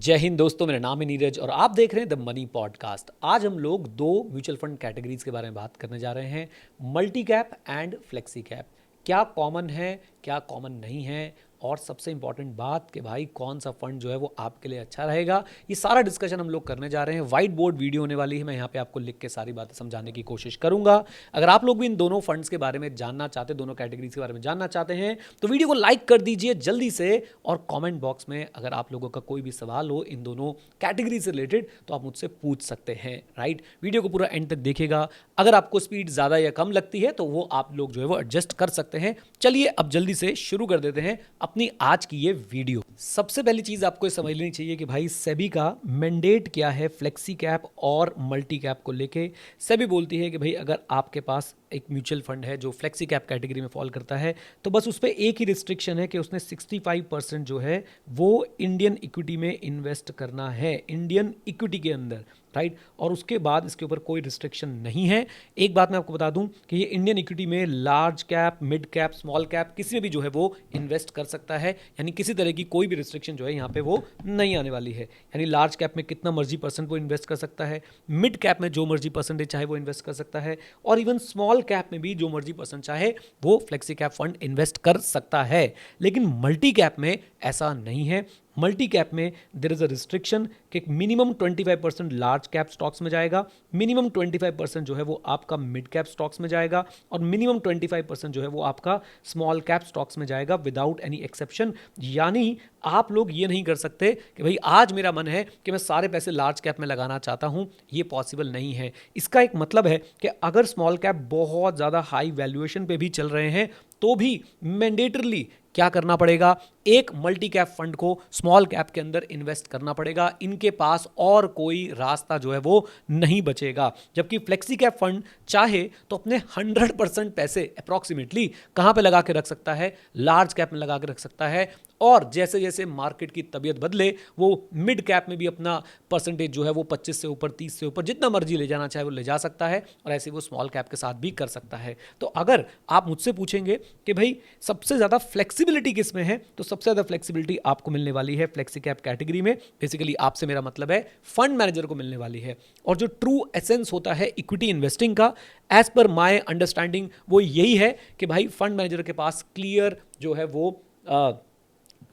जय हिंद दोस्तों, मेरा नाम है नीरज और आप देख रहे हैं द मनी पॉडकास्ट। आज हम लोग दो म्यूचुअल फंड कैटेगरीज के बारे में बात करने जा रहे हैं, multi cap and flexi cap. क्या कॉमन है, क्या कॉमन नहीं है, और सबसे इंपॉर्टेंट बात कि भाई कौन सा फंड जो है वो आपके लिए अच्छा रहेगा, ये सारा डिस्कशन हम लोग करने जा रहे हैं। वाइट बोर्ड वीडियो होने वाली है, मैं यहाँ पे आपको लिख के सारी बातें समझाने की कोशिश करूंगा। अगर आप लोग भी इन दोनों फंड्स के बारे में जानना चाहते हैं, दोनों कैटेगरीज के बारे में जानना चाहते हैं, तो वीडियो को लाइक कर दीजिए जल्दी से। और कॉमेंट बॉक्स में अगर आप लोगों का कोई भी सवाल हो इन दोनों कैटेगरी से रिलेटेड तो आप मुझसे पूछ सकते हैं। राइट, वीडियो को पूरा एंड तक देखिएगा। अगर आपको स्पीड ज़्यादा या कम लगती है तो वो आप लोग जो है वो एडजस्ट कर सकते हैं। चलिए अब जल्दी से शुरू कर देते हैं अपनी आज की ये वीडियो। सबसे पहली चीज आपको समझ लेनी चाहिए कि भाई सेबी का मैंडेट क्या है फ्लेक्सी कैप और मल्टी कैप को लेके। सेबी बोलती है कि भाई अगर आपके पास एक म्यूचुअल फंड है जो फ्लेक्सी कैप कैटेगरी में फॉल करता है तो बस उस पर एक ही रिस्ट्रिक्शन है कि उसने 65% जो है वो इंडियन इक्विटी में इन्वेस्ट करना है, इंडियन इक्विटी के अंदर। राइट, और उसके बाद इसके ऊपर कोई रिस्ट्रिक्शन नहीं है। एक बात मैं आपको बता दूं कि ये इंडियन इक्विटी में large cap, mid cap, small cap किसी में भी जो है वो इन्वेस्ट कर सकता है, यानी किसी तरह की कोई भी रिस्ट्रिक्शन जो है यहाँ पे वो नहीं आने वाली है। यानी लार्ज कैप में कितना मर्जी परसेंट वो इन्वेस्ट कर सकता है, मिड कैप में जो मर्जी परसेंटेज चाहे वो इन्वेस्ट कर सकता है, और इवन स्मॉल कैप में भी जो मर्जी परसेंट चाहे वो फ्लेक्सी कैप फंड इन्वेस्ट कर सकता है। लेकिन मल्टी कैप में ऐसा नहीं है। मल्टी कैप में देयर इज अ रिस्ट्रिक्शन कि मिनिमम 25% लार्ज कैप स्टॉक्स में जाएगा, मिनिमम 25% जो है वो आपका मिड कैप स्टॉक्स में जाएगा, और मिनिमम 25% जो है वो आपका स्मॉल कैप स्टॉक्स में जाएगा विदाउट एनी एक्सेप्शन। यानी आप लोग ये नहीं कर सकते कि भाई आज मेरा मन है कि मैं सारे पैसे लार्ज कैप में लगाना चाहता हूं, ये पॉसिबल नहीं है। इसका एक मतलब है कि अगर स्मॉल कैप बहुत ज़्यादा हाई वैल्यूएशन पे भी चल रहे हैं तो भी मैंडेटरली क्या करना पड़ेगा, एक मल्टी कैप फंड को स्मॉल कैप के अंदर इन्वेस्ट करना पड़ेगा। इनके पास और कोई रास्ता जो है वो नहीं बचेगा। जबकि फ्लेक्सी कैप फंड चाहे तो अपने 100% पैसे अप्रॉक्सीमेटली कहां पे लगा के रख सकता है, लार्ज कैप में लगा के रख सकता है, और जैसे जैसे मार्केट की तबीयत बदले वो मिड कैप में भी अपना परसेंटेज जो है वो 25 से ऊपर, 30 से ऊपर जितना मर्जी ले जाना चाहे वो ले जा सकता है, और ऐसे वो स्मॉल कैप के साथ भी कर सकता है। तो अगर आप मुझसे पूछेंगे कि भाई सबसे ज़्यादा फ्लेक्सिबिलिटी किस में है, तो सबसे ज़्यादा फ्लेक्सिबिलिटी आपको मिलने वाली है फ्लेक्सी कैप कैटेगरी में। बेसिकली आपसे मेरा मतलब है फंड मैनेजर को मिलने वाली है। और जो ट्रू एसेंस होता है इक्विटी इन्वेस्टिंग का, एज पर माय अंडरस्टैंडिंग, वो यही है कि भाई फंड मैनेजर के पास क्लियर जो है वो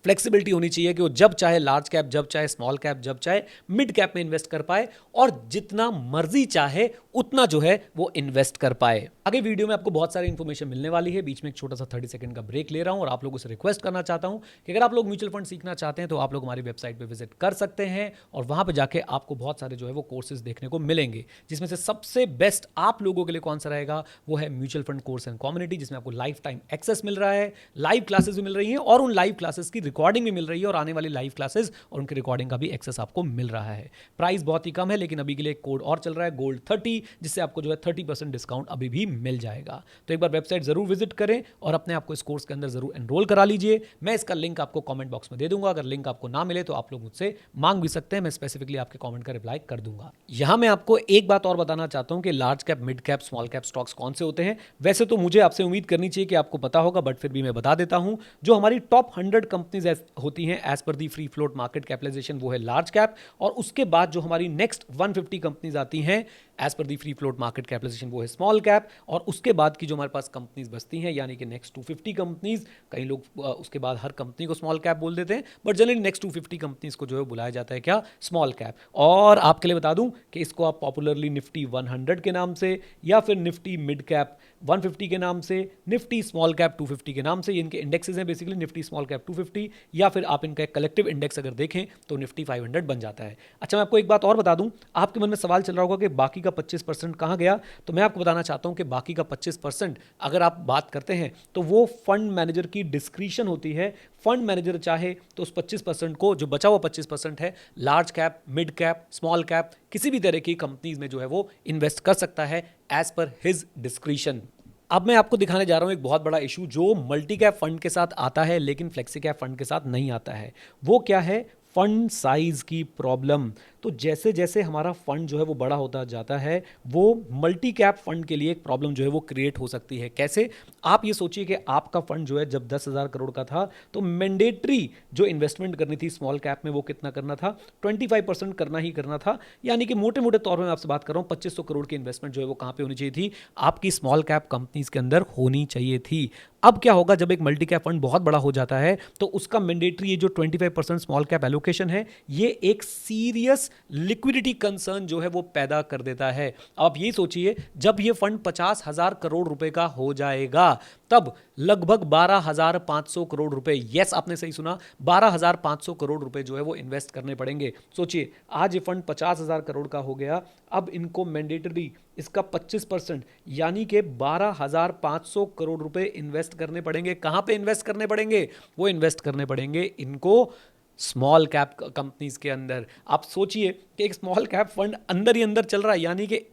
फ्लेक्सिबिलिटी होनी चाहिए कि वो जब चाहे लार्ज कैप, जब चाहे स्मॉल कैप, जब चाहे मिड कैप में इन्वेस्ट कर पाए, और जितना मर्जी चाहे उतना जो है वो इन्वेस्ट कर पाए। आगे वीडियो में आपको बहुत सारी इंफॉर्मेशन मिलने वाली है। बीच में एक छोटा सा 30 सेकंड का ब्रेक ले रहा हूं और आप लोगों से रिक्वेस्ट करना चाहता हूं कि अगर आप लोग म्यूचुअल फंड सीखना चाहते हैं तो आप लोग हमारी वेबसाइट पर विजिट कर सकते हैं, और वहां पर जाके आपको बहुत सारे जो है वो कोर्सेज देखने को मिलेंगे, जिसमें से सबसे बेस्ट आप लोगों के लिए कौन सा रहेगा वो है mutual fund course and community, जिसमें आपको लाइफ टाइम एक्सेस मिल रहा है, लाइव क्लासेस भी मिल रही हैं, और उन लाइव क्लासेस की रिकॉर्डिंग भी मिल रही है, और आने वाली लाइव क्लासेस और उनकी रिकॉर्डिंग का भी एक्सेस आपको मिल रहा है। प्राइस बहुत ही कम है, लेकिन अभी के लिए एक कोड और चल रहा है गोल्ड 30, जिससे आपको जो है 30% डिस्काउंट अभी भी मिल जाएगा। तो एक बार वेबसाइट जरूर विजिट करें और अपने आपको इस कोर्स के अंदर जरूर एनरोल करा लीजिए। मैं इसका लिंक आपको कमेंट बॉक्स में दे दूंगा। अगर लिंक आपको ना मिले तो आप लोग मुझसे मांग भी सकते हैं, मैं स्पेसिफिकली आपके कमेंट का रिप्लाई कर दूंगा। यहां मैं आपको एक बात और बताना चाहता हूं कि large cap, mid cap, small cap stocks कौन से होते हैं। वैसे तो मुझे आपसे उम्मीद करनी चाहिए कि आपको पता होगा, बट फिर भी मैं बता देता हूं। जो हमारी टॉप 100 कंपनीज होती हैं एज पर दी फ्री फ्लोट मार्केट कैपिटलाइजेशन, वो है लार्ज कैप, और उसके बाद जो हमारी नेक्स्ट 150 कंपनीज आती हैं एज पर दी फ्री फ्लोट मार्केट कैपिटलाइजेशन, वो है स्मॉल कैप, और उसके बाद की जो हमारे पास कंपनीज बचती हैं यानी कि नेक्स्ट 250 कंपनीज, कई लोग उसके बाद हर कंपनी को स्मॉल कैप बोल देते हैं, बट जनरली नेक्स्ट 250 कंपनीज को जो है बुलाया जाता है क्या, स्मॉल कैप। और आपके लिए बता दूं कि इसको आप पॉपुलरली निफ्टी 100 के नाम से, या फिर निफ्टी मिड कैप 150 के नाम से, निफ्टी स्मॉल कैप 250 के नाम से, ये इनके इंडेक्सेस हैं बेसिकली, निफ्टी स्मॉल कैप 250, या फिर आप इनका कलेक्टिव इंडेक्स अगर देखें तो निफ्टी 500 बन जाता है। अच्छा, मैं आपको एक बात और बता दूं, आपके मन में सवाल चल रहा होगा कि बाकी का 25% कहां गया, तो मैं आपको बताना चाहता हूं कि बाकी का 25% अगर आप बात करते हैं तो वो फंड मैनेजर की डिस्क्रिशन होती है। फंड मैनेजर चाहे तो उस 25% को, जो बचा हुआ 25% है, large cap, mid cap, small cap, किसी भी तरह की कंपनीज में जो है वो इन्वेस्ट कर सकता है एज पर हिज डिस्क्रिशन। अब मैं आपको दिखाने जा रहा हूं एक बहुत बड़ा इशू जो मल्टी कैप फंड के साथ आता है लेकिन फ्लेक्सी कैप फंड के साथ नहीं आता है। वो क्या है? फंड साइज की प्रॉब्लम। तो तो जैसे जैसे हमारा फंड जो है वो बड़ा होता जाता है, वो मल्टी कैप फंड के लिए एक प्रॉब्लम जो है वो क्रिएट हो सकती है। कैसे? आप ये सोचिए कि आपका फंड जो है जब 10,000 करोड़ का था, तो मैंडेटरी जो इन्वेस्टमेंट करनी थी स्मॉल कैप में वो कितना करना था? 25% करना ही करना था। यानी कि मोटे मोटे तौर पर मैं आपसे बात कर रहा हूँ, 2500 करोड़ की इन्वेस्टमेंट जो है वो कहाँ पे होनी चाहिए थी? आपकी स्मॉल कैप कंपनीज के अंदर होनी चाहिए थी। अब क्या होगा, जब एक मल्टी कैप फंड बहुत बड़ा हो जाता है तो उसका मैंडेटरी ये जो 25% स्मॉल कैप एलोकेशन है, ये एक सीरियस लिक्विडिटी कंसर्न जो है वो पैदा कर देता है। अब आप ये सोचिए, जब ये फंड 50,000 करोड़ रुपए का हो जाएगा, तब लगभग 12,500 करोड़ रुपए, यस आपने सही सुना, 12,500 करोड़ रुपए जो है वो इन्वेस्ट करने पड़ेंगे। सोचिए, आज ये फंड 50,000 करोड़ का हो गया, अब इनको मैंडेटरी इसका 25% यानी कि 12,500 करोड़ रुपए इन्वेस्ट करने पड़ेंगे। कहां पे इन्वेस्ट करने पड़ेंगे? वो इन्वेस्ट करने पड़ेंगे इनको स्मॉल कैप कंपनीज के अंदर। आप सोचिए कि एक स्मॉल कैप फंड अंदर ही अंदर चल रहा है, यानी कि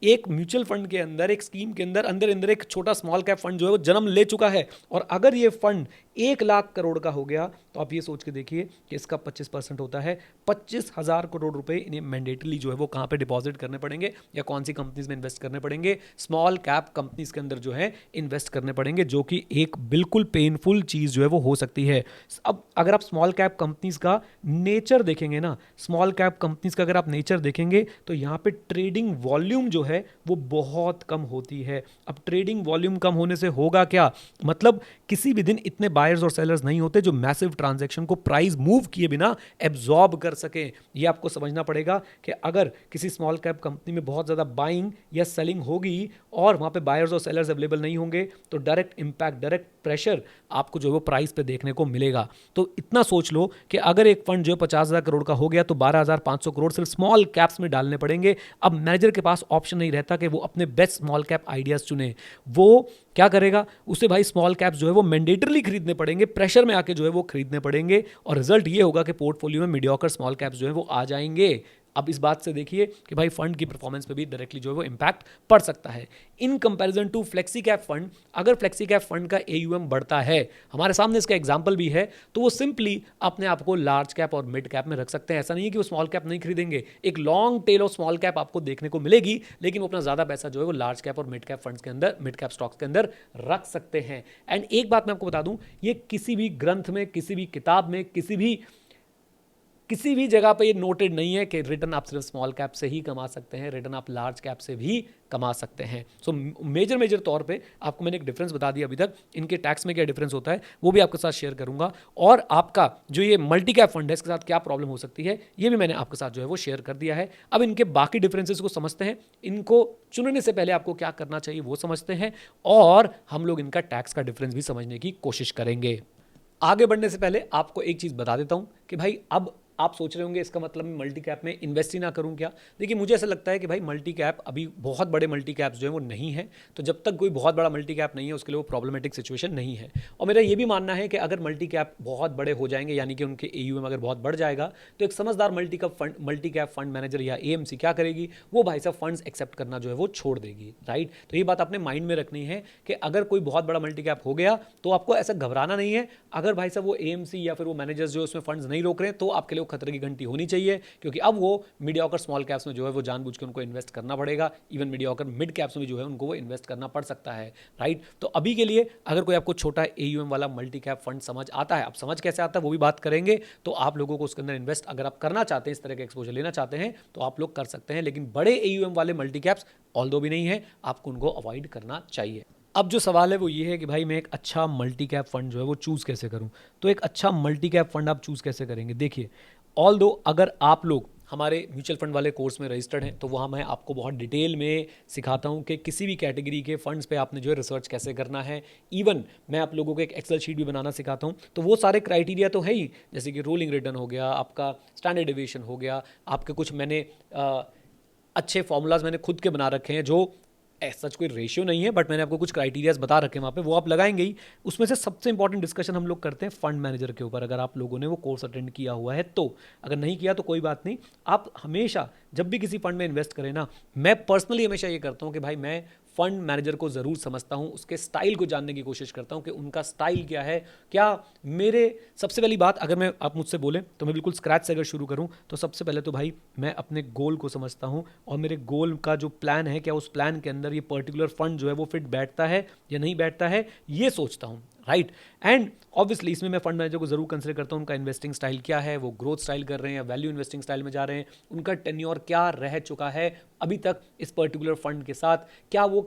एक म्यूचुअल फंड के अंदर, एक स्कीम के अंदर अंदर अंदर एक छोटा स्मॉल कैप फंड जो है वो जन्म ले चुका है। और अगर ये फंड 1 लाख करोड़ का हो गया, तो आप ये सोच के देखिए कि इसका 25% होता है 25,000 करोड़ रुपए इन्हें मैंडेटली जो है वो कहाँ पे डिपॉजिट करने पड़ेंगे, या कौन सी कंपनीज में इन्वेस्ट करने पड़ेंगे? स्मॉल कैप कंपनीज के अंदर जो है इन्वेस्ट करने पड़ेंगे, जो कि एक बिल्कुल पेनफुल चीज़ जो है वो हो सकती है। अब अगर आप स्मॉल कैप कंपनीज का नेचर देखेंगे ना, स्मॉल कैप कंपनीज का अगर आप नेचर देखेंगे, तो यहाँ पे ट्रेडिंग वॉल्यूम जो है वो बहुत कम होती है। अब ट्रेडिंग वॉल्यूम कम होने से होगा क्या? मतलब किसी भी दिन इतने बायर्स और सेलर्स नहीं होते जो मैसिव ट्रांजैक्शन को प्राइस मूव किए बिना एब्जॉर्ब कर सकें। ये आपको समझना पड़ेगा कि अगर किसी स्मॉल कैप कंपनी में बहुत ज़्यादा बाइंग या सेलिंग होगी और वहाँ पे बायर्स और सेलर्स अवेलेबल नहीं होंगे, तो डायरेक्ट इंपैक्ट, डायरेक्ट प्रेशर आपको जो है वो प्राइस पे देखने को मिलेगा। तो इतना सोच लो कि अगर एक फंड जो है 50,000 करोड़ का हो गया, तो 12,500 करोड़ सिर्फ स्मॉल कैप्स में डालने पड़ेंगे। अब मैनेजर के पास ऑप्शन नहीं रहता कि वो अपने बेस्ट स्मॉल कैप आइडियाज चुने। वो क्या करेगा? उसे भाई स्मॉल कैप्स जो है वो मैंडेटरली खरीदने पड़ेंगे, प्रेशर में आके जो है वो खरीदने पड़ेंगे, और रिजल्ट ये होगा कि पोर्टफोलियो में मीडियोकर स्मॉल कैप्स जो है वो आ जाएंगे। अब इस बात से देखिए कि भाई फंड की परफॉर्मेंस पे भी डायरेक्टली जो है वो इंपैक्ट पड़ सकता है। In comparison to flexi cap fund, अगर फ्लेक्सी कैप फंड का एयूएम बढ़ता है, हमारे सामने इसका एग्जांपल भी है, तो वो सिंपली अपने आप को लार्ज कैप और मिड कैप में रख सकते हैं। ऐसा नहीं है कि वो स्मॉल कैप नहीं खरीदेंगे, एक long tail of small cap आपको देखने को मिलेगी, लेकिन वो अपना ज्यादा पैसा जो है वो लार्ज कैप और मिड कैप फंड्स के अंदर, मिड कैप स्टॉक्स के अंदर रख सकते हैं। एंड एक बात मैं आपको बता दूं, ये किसी भी ग्रंथ में, किसी भी किताब में, किसी भी जगह पे ये नोटेड नहीं है कि रिटर्न आप सिर्फ स्मॉल कैप से ही कमा सकते हैं, रिटर्न आप लार्ज कैप से भी कमा सकते हैं। सो मेजर तौर पे आपको मैंने एक डिफरेंस बता दिया अभी तक, इनके टैक्स में क्या डिफरेंस होता है वो भी आपके साथ शेयर करूंगा, और आपका जो ये मल्टी कैप फंड है इसके साथ क्या प्रॉब्लम हो सकती है ये भी मैंने आपके साथ जो है वो शेयर कर दिया है। अब इनके बाकी डिफरेंसेस को समझते हैं, इनको चुनने से पहले आपको क्या करना चाहिए वो समझते हैं, और हम लोग इनका टैक्स का डिफरेंस भी समझने की कोशिश करेंगे। आगे बढ़ने से पहले आपको एक चीज़ बता देता हूं कि भाई, अब आप सोच रहे होंगे इसका मतलब मैं मल्टी कैप में इन्वेस्ट ही ना करूं क्या? देखिए, मुझे ऐसा लगता है कि भाई मल्टी कैप, अभी बहुत बड़े मल्टी कैप्स जो है वो नहीं है, तो जब तक कोई बहुत बड़ा मल्टी कैप नहीं है उसके लिए वो प्रॉब्लमेटिक सिचुएशन नहीं है। और मेरा ये भी मानना है कि अगर मल्टी कैप बहुत बड़े हो जाएंगे, यानी कि उनके एयूएम अगर बहुत बढ़ जाएगा, तो एक समझदार मल्टी कैप फंड मैनेजर या एएमसी क्या करेगी? वो भाई साहब फंड्स एक्सेप्ट करना जो है वो छोड़ देगी, राइट? तो ये बात आपने माइंड में रखनी है कि अगर कोई बहुत बड़ा मल्टी कैप हो गया तो आपको ऐसा घबराना नहीं है। अगर भाई साहब वो एएमसी या फिर वो मैनेजर्स जो उसमें फंड्स नहीं रोक रहे हैं, तो आपके लिए खतरे की घंटी होनी चाहिए, क्योंकि अब वो मीडियोकर स्मॉल कैप्स में जो है वो जानबूझ के उनको इन्वेस्ट करना पड़ेगा। इवन मीडियोकर मिड कैप्स में जो है उनको वो इन्वेस्ट करना पड़ सकता है, राइट? तो अभी के लिए अगर कोई आपको छोटा एयूएम वाला मल्टी कैप फंड समझ आता है, आप समझ कैसे आता है वो भी बात करेंगे, तो आप लोगों को उसके अंदर इन्वेस्ट अगर आप करना चाहते हैं, इस तरह का एक्सपोजर लेना चाहते हैं, तो आप लोग कर सकते हैं। लेकिन बड़े एयूएम वाले मल्टी कैप्स ऑल्दो भी नहीं है, आपको उनको अवॉइड करना चाहिए। अब जो सवाल है वो ये है कि भाई मैं एक अच्छा मल्टी कैप फंड जो है वो चूज़ कैसे करूं? तो एक अच्छा मल्टी कैप फंड आप चूज़ कैसे करेंगे? देखिए, ऑल्दो अगर आप लोग हमारे म्यूचुअल फंड वाले कोर्स में रजिस्टर्ड हैं, तो वहाँ मैं आपको बहुत डिटेल में सिखाता हूँ कि किसी भी कैटेगरी के फंड्स पे आपने जो है रिसर्च कैसे करना है। इवन मैं आप लोगों को एक एक्सेल शीट भी बनाना सिखाता हूँ। तो वो सारे क्राइटेरिया तो है ही, जैसे कि रोलिंग रिटर्न हो गया, आपका स्टैंडर्ड डेविएशन हो गया, आपके कुछ मैंने अच्छे फॉर्मूलाज मैंने खुद के बना रखे हैं, जो सच कोई रेशियो नहीं है, बट मैंने आपको कुछ क्राइटेरियाज बता रखे हैं वहाँ पे, वो आप लगाएंगे ही। उसमें से सबसे इंपॉर्टेंट डिस्कशन हम लोग करते हैं फंड मैनेजर के ऊपर, अगर आप लोगों ने वो कोर्स अटेंड किया हुआ है तो। अगर नहीं किया तो कोई बात नहीं, आप हमेशा जब भी किसी फंड में इन्वेस्ट करें ना, मैं पर्सनली हमेशा ये करता हूँ कि भाई मैं फंड मैनेजर को ज़रूर समझता हूँ, उसके स्टाइल को जानने की कोशिश करता हूँ कि उनका स्टाइल क्या है। क्या मेरे सबसे पहली बात, अगर मैं आप मुझसे बोलें तो मैं बिल्कुल स्क्रैच से अगर शुरू करूँ तो सबसे पहले तो भाई मैं अपने गोल को समझता हूँ, और मेरे गोल का जो प्लान है, क्या उस प्लान के अंदर ये पर्टिकुलर फंड जो है वो फिट बैठता है या नहीं बैठता है, ये सोचता हूँ, राइट। एंड ऑब्वियसली इसमें मैं फंड मैनेजर को जरूर कंसिडर करता हूँ, उनका इन्वेस्टिंग स्टाइल क्या है, वो ग्रोथ स्टाइल कर रहे हैं या वैल्यू इन्वेस्टिंग स्टाइल में जा रहे हैं, उनका टेन्योर क्या रह चुका है अभी तक इस पर्टिकुलर फंड के साथ, क्या वो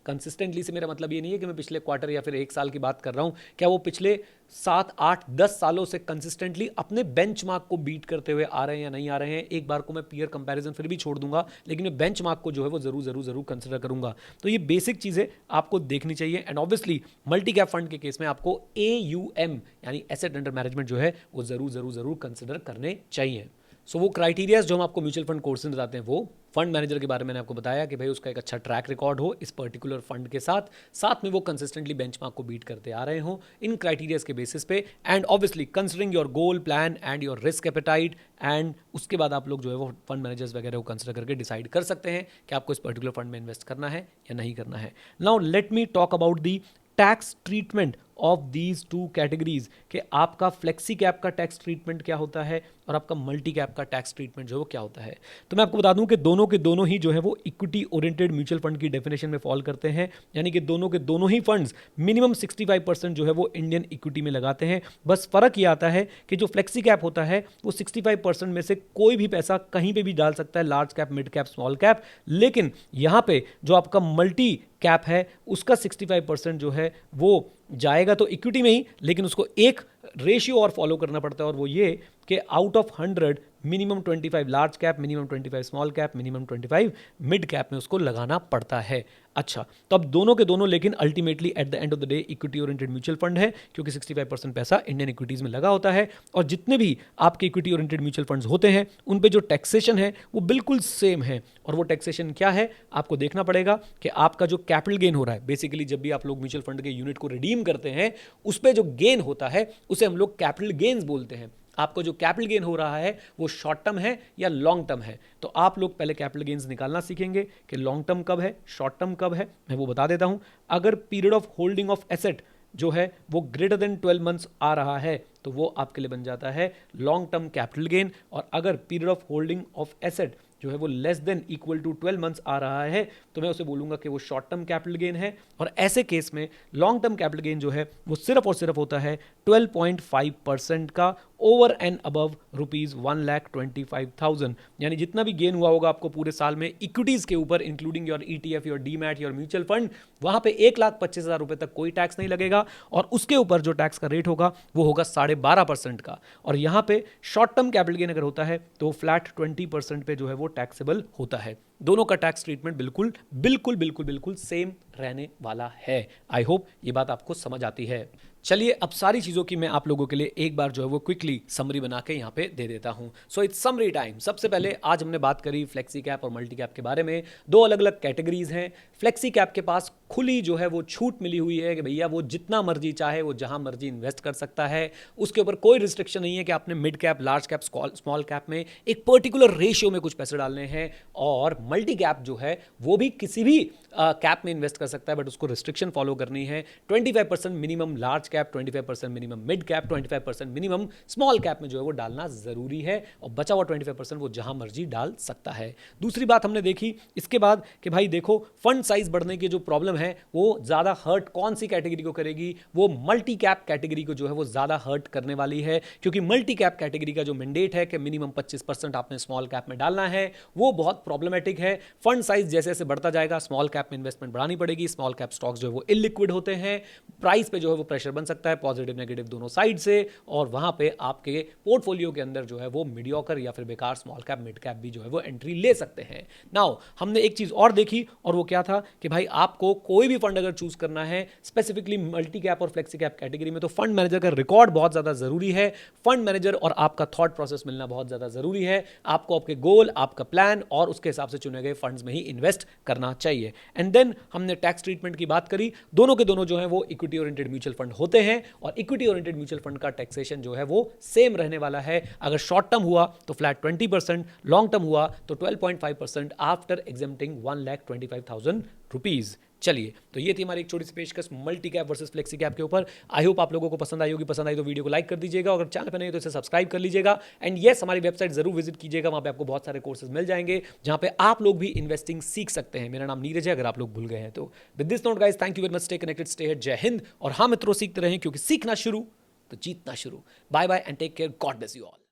कंसिस्टेंटली से मेरा मतलब ये नहीं है कि मैं पिछले क्वार्टर या फिर एक साल की बात कर रहा हूं, क्या वो पिछले 7 8 10 सालों से कंसिस्टेंटली अपने बेंचमार्क को बीट करते हुए आ रहे हैं या नहीं आ रहे हैं। एक बार को मैं पीयर कंपैरिजन फिर भी छोड़ दूंगा, लेकिन मैं बेंचमार्क को जो है वो जरूर कंसिडर करूंगा। तो ये बेसिक चीजें आपको देखनी चाहिए। And obviously multi cap fund के केस में आपको AUM यानी एसेट अंडर मैनेजमेंट जो है वो जरूर कंसिडर करने चाहिए। सो वो क्राइटेरियाज जो हम आपको म्यूचुअल फंड कोर्स में बताते हैं, वो फंड मैनेजर के बारे में मैंने आपको बताया कि भाई उसका एक अच्छा ट्रैक रिकॉर्ड हो इस पर्टिकुलर फंड के साथ, साथ में वो कंसिस्टेंटली बेंचमार्क को बीट करते आ रहे हो इन क्राइटेरियाज के बेसिस पे, and obviously considering your goal plan and your risk appetite. And उसके बाद आप लोग जो है वो फंड मैनेजर्स वगैरह को कंसिडर करके डिसाइड कर सकते हैं कि आपको इस पर्टिकुलर फंड में इन्वेस्ट करना है या नहीं करना है। Now let me talk about the tax treatment of these two categories, कि आपका फ्लेक्सी कैप का टैक्स ट्रीटमेंट क्या होता है और आपका मल्टी कैप का टैक्स ट्रीटमेंट जो है वो क्या होता है। तो मैं आपको बता दूं कि दोनों के दोनों ही जो है वो इक्विटी ओरिएंटेड म्यूचुअल फंड की डेफिनेशन में फॉल करते हैं, यानी कि दोनों के दोनों ही फंड्स मिनिमम 65% जो है वो इंडियन इक्विटी में लगाते हैं। बस फर्क ये आता है कि जो फ्लेक्सी कैप होता है वो 65% में से कोई भी पैसा कहीं पे भी डाल सकता है, large cap, mid cap, small cap, लेकिन यहां पे जो आपका मल्टी कैप है उसका 65% जो है वो जाएगा तो इक्विटी में ही, लेकिन उसको एक रेशियो और फॉलो करना पड़ता है, और वो ये कि out of 100 minimum 25 large cap, minimum 25 small cap, minimum 25 mid cap में उसको लगाना पड़ता है। अच्छा, तो अब दोनों के दोनों लेकिन ultimately at the end of the day equity oriented mutual fund है, क्योंकि 65% पैसा इंडियन इक्विटीज में लगा होता है, और जितने भी आपके इक्विटी ओरिएंटेड म्यूचुअल फंड्स होते हैं उन पे जो टैक्सेशन है वो बिल्कुल सेम है। और वो टैक्सेशन क्या है आपको देखना पड़ेगा कि आपका जो कैपिटल गेन हो रहा है, बेसिकली जब भी आप लोग म्यूचुअल फंड के यूनिट को रिडीम करते हैं उस पर जो गेन होता है उसे हम लोग कैपिटल गेन्स बोलते हैं। आपको जो कैपिटल गेन हो रहा है वो शॉर्ट टर्म है या लॉन्ग टर्म है, तो आप लोग पहले कैपिटल गेन्स निकालना सीखेंगे कि लॉन्ग टर्म कब है, शॉर्ट टर्म कब है। मैं वो बता देता हूं। अगर period of holding of asset जो है वो ग्रेटर देन 12 मंथ्स आ रहा है तो वो आपके लिए बन जाता है लॉन्ग टर्म कैपिटल गेन, और अगर period of holding of asset जो है वो less than equal to 12 months आ रहा है तो मैं उसे बोलूंगा कि वो शॉर्ट टर्म कैपिटल गेन है। और ऐसे केस में लॉन्ग टर्म कैपिटल गेन जो है वो सिर्फ और सिर्फ होता है 12.5% का ओवर एंड अबव ₹1,25,000, यानी जितना भी गेन हुआ होगा आपको पूरे साल में इक्विटीज के ऊपर, including your ETF, your demat, your mutual fund, वहां पे ₹1,25,000 तक कोई टैक्स नहीं लगेगा, और उसके ऊपर जो टैक्स का रेट होगा वो होगा 12.5% का। और यहां पे शॉर्ट टर्म कैपिटल गेन अगर होता है तो फ्लैट 20% पे जो है वो टैक्सेबल होता है। दोनों का टैक्स ट्रीटमेंट बिल्कुल बिल्कुल बिल्कुल बिल्कुल सेम रहने वाला है। आई होप ये बात आपको समझ आती है। चलिए अब सारी चीज़ों की मैं आप लोगों के लिए एक बार जो है वो क्विकली समरी बना के यहाँ पे दे देता हूँ। So it's summary time. सबसे पहले आज हमने बात करी फ्लेक्सी कैप और मल्टी कैप के बारे में। दो अलग अलग कैटेगरीज हैं। फ्लेक्सी कैप के पास खुली जो है वो छूट मिली हुई है कि भैया वो जितना मर्जी चाहे वो जहां मर्जी इन्वेस्ट कर सकता है, उसके ऊपर कोई रिस्ट्रिक्शन नहीं है कि आपने mid cap, large cap, small cap में एक पर्टिकुलर रेशियो में कुछ पैसे डालने हैं। और मल्टी कैप जो है वो भी किसी भी कैप में इन्वेस्ट कर सकता है, बट उसको रिस्ट्रिक्शन फॉलो करनी है। 25% minimum large cap, 25% minimum mid cap, 25% minimum small cap में जो है वो डालना जरूरी है, और बचा हुआ 25% वो जहां मर्जी डाल सकता है। दूसरी बात हमने देखी इसके बाद कि भाई देखो फंड साइज बढ़ने की जो प्रॉब्लम है वो ज्यादा हर्ट कौन सी कैटेगरी को करेगी, वो मल्टी कैप कैटेगरी को जो है वो ज्यादा हर्ट करने वाली है, क्योंकि मल्टी कैप कैटेगरी का जो मैंडेट है कि मिनिमम 25% आपने स्मॉल कैप में डालना है वो बहुत प्रॉब्लमेटिक है। फंड साइज जैसे जैसे बढ़ता जाएगा स्मॉल कैप में इन्वेस्टमेंट बढ़ानी पड़ेगी। स्मॉल कैप स्टॉक्स जो है वो इलिक्विड होते हैं, प्राइस पे जो है वो प्रेशर बन सकता है पॉजिटिव नेगेटिव दोनों साइड से, और वहां पे आपके पोर्टफोलियो के अंदर जो है वो मीडियोकर या फिर बेकार स्मॉल कैप मिड कैप भी जो है वो एंट्री ले सकते हैं। नाउ हमने एक चीज और देखी और वो क्या था कि भाई आपको कोई भी फंड अगर चूज करना है स्पेसिफिकली मल्टी कैप और फ्लेक्सी कैप कैटेगरी में, तो फंड मैनेजर का रिकॉर्ड बहुत ज्यादा जरूरी है। फंड मैनेजर और आपका थॉट प्रोसेस मिलना बहुत ज्यादा जरूरी है। आपको आपके गोल, आपका प्लान और उसके हिसाब से चुने गए फंड्स में ही इन्वेस्ट करना चाहिए। एंड देन हमने टैक्स ट्रीटमेंट की बात करी, दोनों के दोनों जो है वो इक्विटी ओरिएंटेड म्यूचुअल फंड होते हैं और इक्विटी ओरिएंटेड म्यूचुअल फंड का टैक्सेशन जो है वो सेम रहने वाला है। अगर शॉर्ट टर्म हुआ तो फ्लैट 20%, लॉन्ग टर्म हुआ तो 12.5% आफ्टर एग्जेम्प्टिंग 1,25,000 रुपीज। चलिए, तो ये थी हमारी एक छोटी सी पेशकश multi cap versus flexi cap के ऊपर। आई होप आप लोगों को पसंद आई होगी। पसंद आई तो वीडियो को लाइक कर दीजिएगा और अगर चैनल पर नहीं तो इसे सब्सक्राइब कर लीजिएगा। एंड येस, हमारी वेबसाइट जरूर विजिट कीजिएगा, वहां पे आपको बहुत सारे कोर्सेज मिल जाएंगे जहां पे आप लोग भी इन्वेस्टिंग सीख सकते हैं। मेरा नाम नीरज है, अगर आप लोग भूल गए हैं तो। With this note guys, thank you very much, stay connected, stay hit, जय हिंद। और हाँ मित्रों, सीखते रहें क्योंकि सीखना शुरू तो जीतना शुरू। Bye bye and take care, God bless you all.